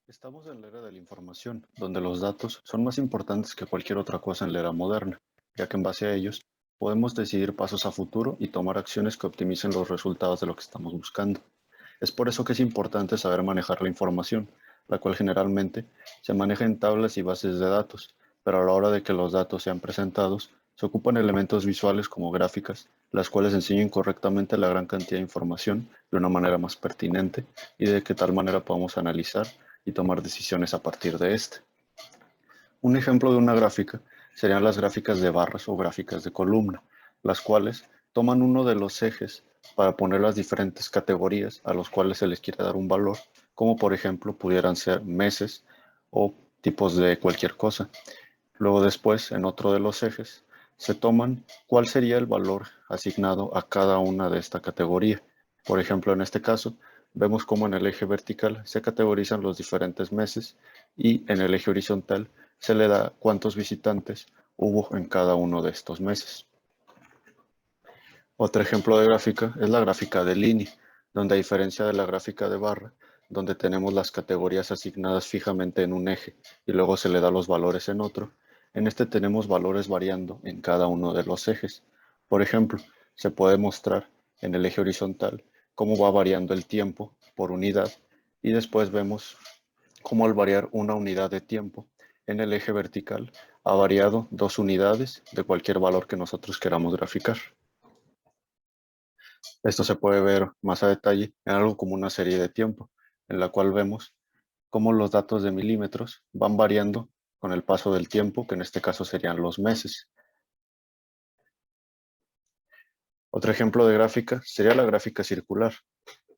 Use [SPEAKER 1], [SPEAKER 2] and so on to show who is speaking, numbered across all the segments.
[SPEAKER 1] Estamos en la era de la información, donde los datos son más importantes que cualquier otra cosa en la era moderna, ya que en base a ellos podemos decidir pasos a futuro y tomar acciones que optimicen los resultados de lo que estamos buscando. Es por eso que es importante saber manejar la información, la cual generalmente se maneja en tablas y bases de datos, pero a la hora de que los datos sean presentados, se ocupan elementos visuales como gráficas, las cuales enseñen correctamente la gran cantidad de información de una manera más pertinente y de qué tal manera podamos analizar y tomar decisiones a partir de este. Un ejemplo de una gráfica serían las gráficas de barras o gráficas de columna, las cuales toman uno de los ejes para poner las diferentes categorías a los cuales se les quiere dar un valor, como por ejemplo pudieran ser meses o tipos de cualquier cosa. Luego después, en otro de los ejes, se toman cuál sería el valor asignado a cada una de esta categoría. Por ejemplo, en este caso, vemos cómo en el eje vertical se categorizan los diferentes meses y en el eje horizontal se le da cuántos visitantes hubo en cada uno de estos meses. Otro ejemplo de gráfica es la gráfica de línea, donde a diferencia de la gráfica de barra, donde tenemos las categorías asignadas fijamente en un eje y luego se le da los valores en otro, en este tenemos valores variando en cada uno de los ejes. Por ejemplo, se puede mostrar en el eje horizontal cómo va variando el tiempo por unidad y después vemos cómo al variar una unidad de tiempo en el eje vertical ha variado 2 unidades de cualquier valor que nosotros queramos graficar. Esto se puede ver más a detalle en algo como una serie de tiempo, en la cual vemos cómo los datos de milímetros van variando con el paso del tiempo, que en este caso serían los meses. Otro ejemplo de gráfica sería la gráfica circular,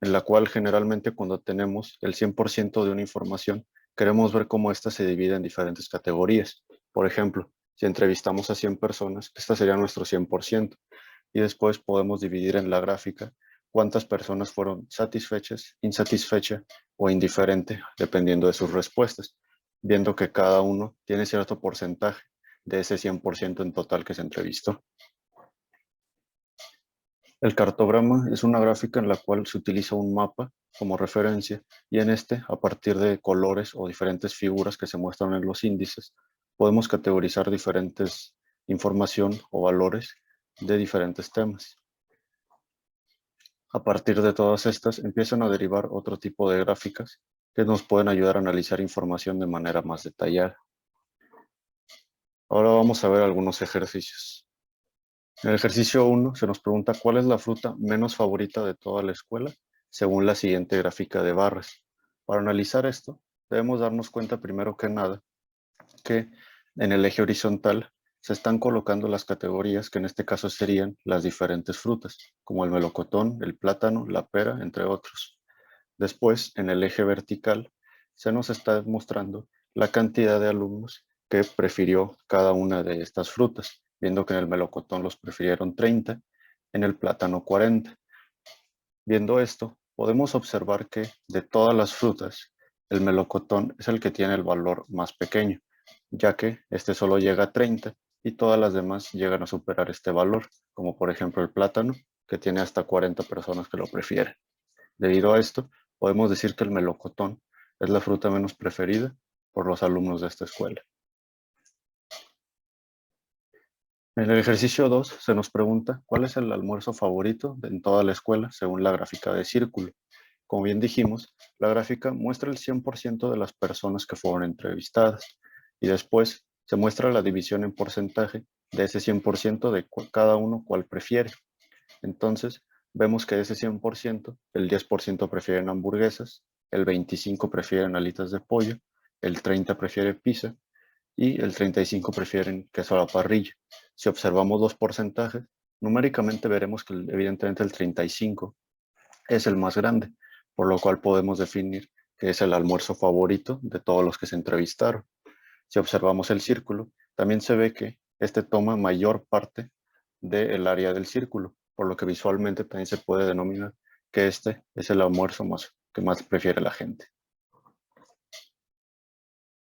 [SPEAKER 1] en la cual generalmente cuando tenemos el 100% de una información, queremos ver cómo ésta se divide en diferentes categorías. Por ejemplo, si entrevistamos a 100 personas, esta sería nuestro 100%, y después podemos dividir en la gráfica cuántas personas fueron satisfechas, insatisfechas o indiferente, dependiendo de sus respuestas, viendo que cada uno tiene cierto porcentaje de ese 100% en total que se entrevistó. El cartograma es una gráfica en la cual se utiliza un mapa como referencia y en este, a partir de colores o diferentes figuras que se muestran en los índices, podemos categorizar diferentes información o valores de diferentes temas. A partir de todas estas empiezan a derivar otro tipo de gráficas que nos pueden ayudar a analizar información de manera más detallada. Ahora vamos a ver algunos ejercicios. En el ejercicio 1 se nos pregunta cuál es la fruta menos favorita de toda la escuela según la siguiente gráfica de barras. Para analizar esto, debemos darnos cuenta primero que nada que en el eje horizontal se están colocando las categorías que en este caso serían las diferentes frutas, como el melocotón, el plátano, la pera, entre otros. Después, en el eje vertical, se nos está mostrando la cantidad de alumnos que prefirió cada una de estas frutas, viendo que en el melocotón los prefirieron 30, en el plátano 40. Viendo esto, podemos observar que de todas las frutas, el melocotón es el que tiene el valor más pequeño, ya que este solo llega a 30 y todas las demás llegan a superar este valor, como por ejemplo el plátano, que tiene hasta 40 personas que lo prefieren. Debido a esto, podemos decir que el melocotón es la fruta menos preferida por los alumnos de esta escuela. En el ejercicio 2 se nos pregunta cuál es el almuerzo favorito en toda la escuela según la gráfica de círculo. Como bien dijimos, la gráfica muestra el 100% de las personas que fueron entrevistadas y después se muestra la división en porcentaje de ese 100% de cada uno cuál prefiere. Entonces, vemos que de ese 100%, el 10% prefieren hamburguesas, el 25% prefieren alitas de pollo, el 30% prefiere pizza y el 35% prefieren queso a la parrilla. Si observamos los porcentajes, numéricamente veremos que evidentemente el 35% es el más grande, por lo cual podemos definir que es el almuerzo favorito de todos los que se entrevistaron. Si observamos el círculo, también se ve que este toma mayor parte del área del círculo, por lo que visualmente también se puede denominar que este es el almuerzo que más prefiere la gente.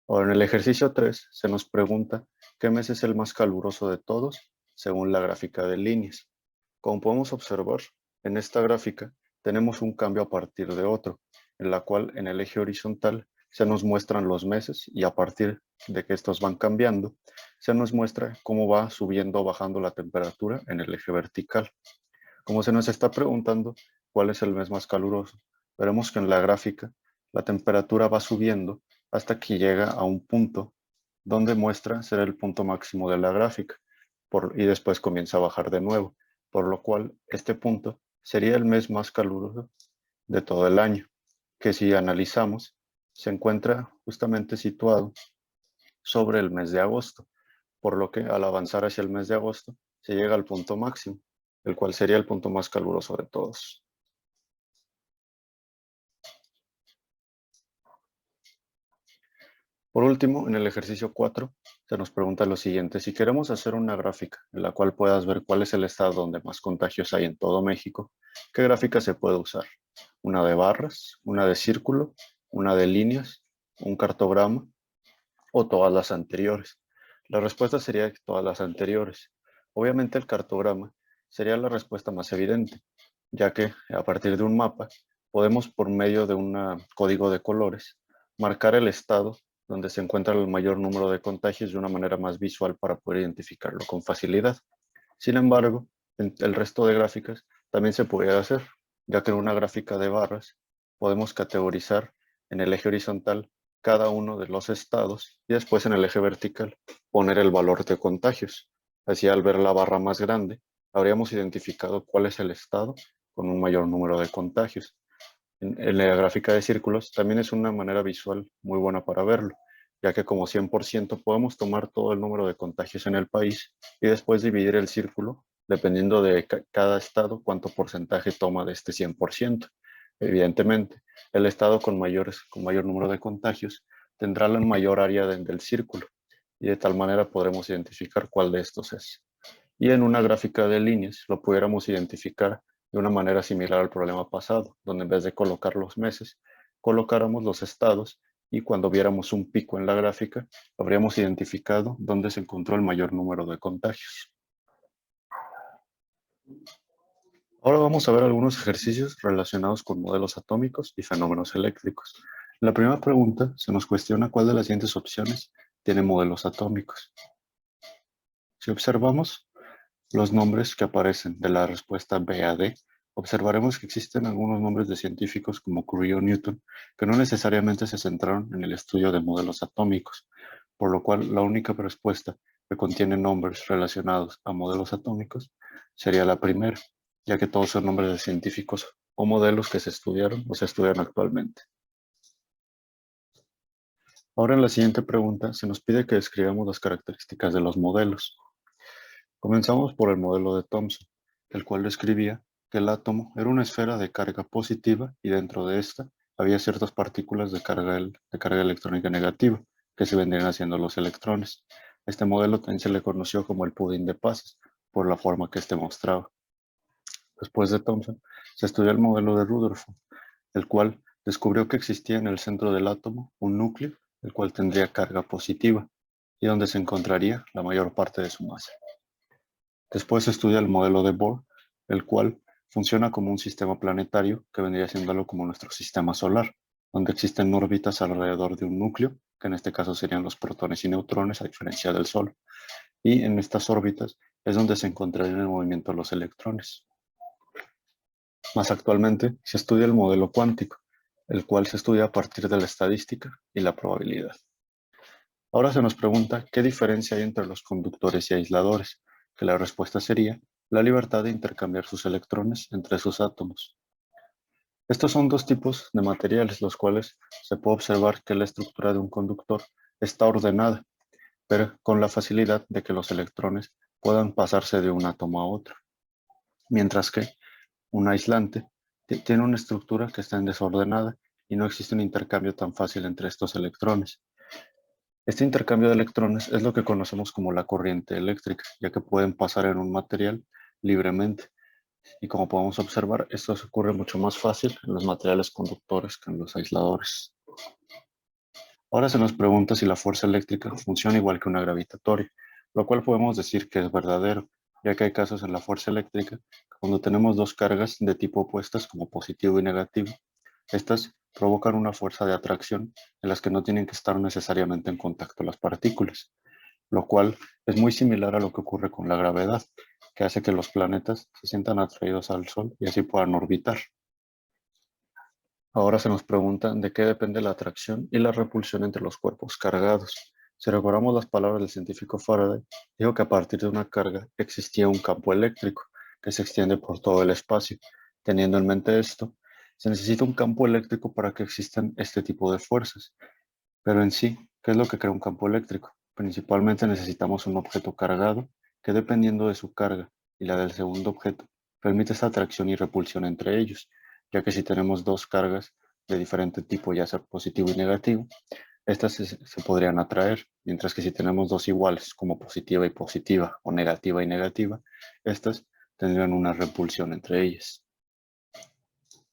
[SPEAKER 1] Ahora, en el ejercicio 3 se nos pregunta qué mes es el más caluroso de todos según la gráfica de líneas. Como podemos observar, en esta gráfica tenemos un cambio a partir de otro, en la cual en el eje horizontal se nos muestran los meses y a partir de que estos van cambiando, se nos muestra cómo va subiendo o bajando la temperatura en el eje vertical. Como se nos está preguntando cuál es el mes más caluroso, veremos que en la gráfica la temperatura va subiendo hasta que llega a un punto donde muestra ser el punto máximo de la gráfica y después comienza a bajar de nuevo, por lo cual este punto sería el mes más caluroso de todo el año, que si analizamos se encuentra justamente situado sobre el mes de agosto, por lo que al avanzar hacia el mes de agosto se llega al punto máximo, el cual sería el punto más caluroso de todos. Por último, en el ejercicio 4 se nos pregunta lo siguiente: si queremos hacer una gráfica en la cual puedas ver cuál es el estado donde más contagios hay en todo México, ¿qué gráfica se puede usar? ¿Una de barras, una de círculo, una de líneas, un cartograma o todas las anteriores? La respuesta sería que todas las anteriores. Obviamente el cartograma sería la respuesta más evidente, ya que a partir de un mapa podemos, por medio de un código de colores, marcar el estado donde se encuentra el mayor número de contagios de una manera más visual para poder identificarlo con facilidad. Sin embargo, en el resto de gráficas también se puede hacer, ya que en una gráfica de barras podemos categorizar en el eje horizontal cada uno de los estados y después en el eje vertical poner el valor de contagios. Así, al ver la barra más grande, habríamos identificado cuál es el estado con un mayor número de contagios. En la gráfica de círculos también es una manera visual muy buena para verlo, ya que como 100% podemos tomar todo el número de contagios en el país y después dividir el círculo dependiendo de cada estado cuánto porcentaje toma de este 100%. Evidentemente, el estado con mayor número de contagios tendrá la mayor área del círculo y de tal manera podremos identificar cuál de estos es. Y en una gráfica de líneas lo pudiéramos identificar de una manera similar al problema pasado, donde en vez de colocar los meses, colocáramos los estados y cuando viéramos un pico en la gráfica, habríamos identificado dónde se encontró el mayor número de contagios. Ahora vamos a ver algunos ejercicios relacionados con modelos atómicos y fenómenos eléctricos. En la primera pregunta se nos cuestiona cuál de las siguientes opciones tiene modelos atómicos. Si observamos los nombres que aparecen de la respuesta B a D, observaremos que existen algunos nombres de científicos como Curie o Newton que no necesariamente se centraron en el estudio de modelos atómicos, por lo cual la única respuesta que contiene nombres relacionados a modelos atómicos sería la primera, ya que todos son nombres de científicos o modelos que se estudiaron o se estudian actualmente. Ahora en la siguiente pregunta se nos pide que describamos las características de los modelos. Comenzamos por el modelo de Thomson, el cual describía que el átomo era una esfera de carga positiva y dentro de esta había ciertas partículas de carga electrónica negativa, que se vendrían haciendo los electrones. Este modelo también se le conoció como el pudín de pasas, por la forma que este mostraba. Después de Thomson, se estudió el modelo de Rutherford, el cual descubrió que existía en el centro del átomo un núcleo, el cual tendría carga positiva, y donde se encontraría la mayor parte de su masa. Después se estudia el modelo de Bohr, el cual funciona como un sistema planetario que vendría siendo como nuestro sistema solar, donde existen órbitas alrededor de un núcleo, que en este caso serían los protones y neutrones, a diferencia del Sol. Y en estas órbitas es donde se encontrarían en movimiento los electrones. Más actualmente se estudia el modelo cuántico, el cual se estudia a partir de la estadística y la probabilidad. Ahora se nos pregunta qué diferencia hay entre los conductores y aisladores, que la respuesta sería la libertad de intercambiar sus electrones entre sus átomos. Estos son dos tipos de materiales, los cuales se puede observar que la estructura de un conductor está ordenada, pero con la facilidad de que los electrones puedan pasarse de un átomo a otro, mientras que un aislante tiene una estructura que está desordenada y no existe un intercambio tan fácil entre estos electrones. Este intercambio de electrones es lo que conocemos como la corriente eléctrica, ya que pueden pasar en un material libremente. Y como podemos observar, esto ocurre mucho más fácil en los materiales conductores que en los aisladores. Ahora se nos pregunta si la fuerza eléctrica funciona igual que una gravitatoria, lo cual podemos decir que es verdadero, ya que hay casos en la fuerza eléctrica cuando tenemos dos cargas de tipo opuestas como positivo y negativo. Estas provocan una fuerza de atracción en las que no tienen que estar necesariamente en contacto las partículas, lo cual es muy similar a lo que ocurre con la gravedad, que hace que los planetas se sientan atraídos al Sol y así puedan orbitar. Ahora se nos pregunta de qué depende la atracción y la repulsión entre los cuerpos cargados. Si recordamos las palabras del científico Faraday, dijo que a partir de una carga existía un campo eléctrico que se extiende por todo el espacio. Teniendo en mente esto, se necesita un campo eléctrico para que existan este tipo de fuerzas. Pero en sí, ¿qué es lo que crea un campo eléctrico? Principalmente necesitamos un objeto cargado que, dependiendo de su carga y la del segundo objeto, permite esta atracción y repulsión entre ellos, ya que si tenemos dos cargas de diferente tipo, ya sea positivo y negativo, estas se podrían atraer, mientras que si tenemos dos iguales, como positiva y positiva o negativa y negativa, estas tendrían una repulsión entre ellas.